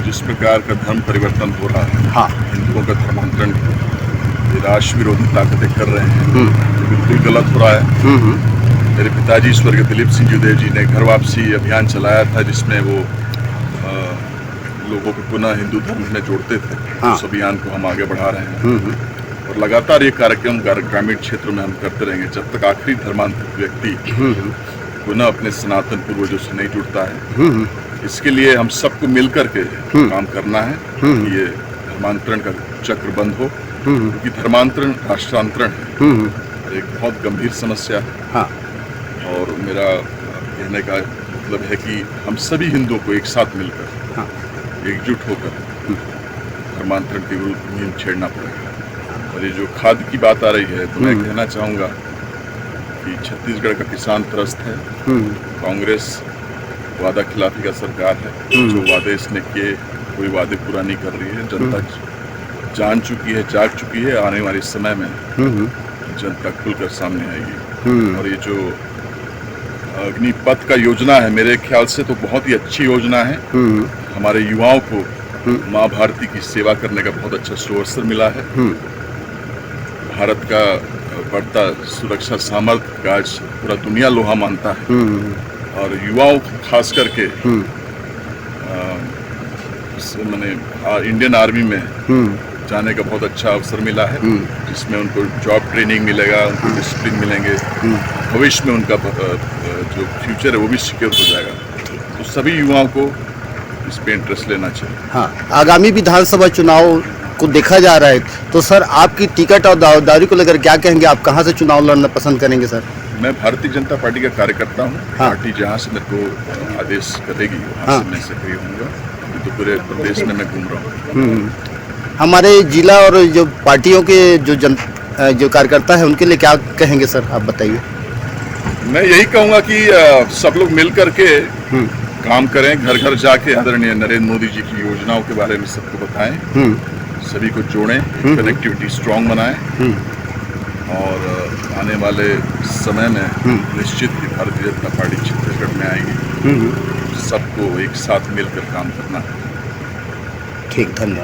जिस प्रकार का धर्म परिवर्तन हो रहा है, हाँ। हिंदुओं का धर्मांतरण ये राष्ट्र विरोधी ताकतें कर रहे हैं, ये बिल्कुल गलत हो रहा है। मेरे पिताजी स्वर्गीय दिलीप सिंह जूदेव जी ने घर वापसी अभियान चलाया था, जिसमें वो लोगों को पुनः हिंदू धर्म में जोड़ते थे। हाँ। उस अभियान को हम आगे बढ़ा रहे हैं और लगातार ये कार्यक्रम ग्रामीण क्षेत्र में हम करते रहेंगे जब तक आखिरी धर्मांतरित व्यक्ति पुनः अपने सनातन पूर्वजों से नहीं जुड़ता है। इसके लिए हम सबको मिलकर के काम करना है कि ये धर्मांतरण का चक्र बंद हो, क्योंकि धर्मांतरण राष्ट्रांतरण है, एक बहुत गंभीर समस्या है। हाँ। और मेरा कहने का मतलब है कि हम सभी हिंदुओं को एक साथ मिलकर, हाँ। एकजुट होकर धर्मांतरण के विरुद्ध मुहिम छेड़ना पड़ेगा। और ये जो खाद की बात आ रही है, तो मैं कहना चाहूँगा कि छत्तीसगढ़ का किसान त्रस्त है। कांग्रेस वादा खिलाफी का सरकार है, जो वादे इसने किए कोई वादे पूरा नहीं कर रही है। जनता जान चुकी है, जाग चुकी है। आने वाले समय में जनता खुलकर सामने आएगी। और ये जो अग्निपथ का योजना है, मेरे ख्याल से तो बहुत ही अच्छी योजना है। हमारे युवाओं को माँ भारती की सेवा करने का बहुत अच्छा अवसर मिला है। भारत का बढ़ता सुरक्षा सामर्थ्य का आज पूरा दुनिया लोहा मानता है, और युवाओं को खास करके मैंने इंडियन आर्मी में जाने का बहुत अच्छा अवसर मिला है, जिसमें उनको जॉब ट्रेनिंग मिलेगा, उनको डिसिप्लिन मिलेंगे, भविष्य में उनका जो फ्यूचर है वो भी सिक्योर हो जाएगा। तो सभी युवाओं को इस पे इंटरेस्ट लेना चाहिए। हाँ, आगामी विधानसभा चुनाव को देखा जा रहा है, तो सर आपकी टिकट और दावेदारी को लेकर क्या कहेंगे? आप कहाँ से चुनाव लड़ना पसंद करेंगे सर? मैं भारतीय जनता पार्टी का कार्यकर्ता हूँ। हाँ। पार्टी जहाँ से मेरे को आदेश करेगी वहाँ से मैं सक्रिय होऊंगा। तो पूरे प्रदेश में मैं घूम रहा हूँ। हमारे जिला और जो पार्टियों के जो कार्यकर्ता है उनके लिए क्या कहेंगे सर, आप बताइए। मैं यही कहूँगा कि सब लोग मिल करके काम करें, घर घर जाके आदरणीय नरेंद्र मोदी जी की योजनाओं के बारे में सबको बताएं, सभी को जोड़ें, कनेक्टिविटी स्ट्रांग बनाएं, और आने वाले समय में निश्चित ही भारतीय जनता पार्टी छत्तीसगढ़ में आएगी। सबको एक साथ मिलकर काम करना है। ठीक, धन्यवाद।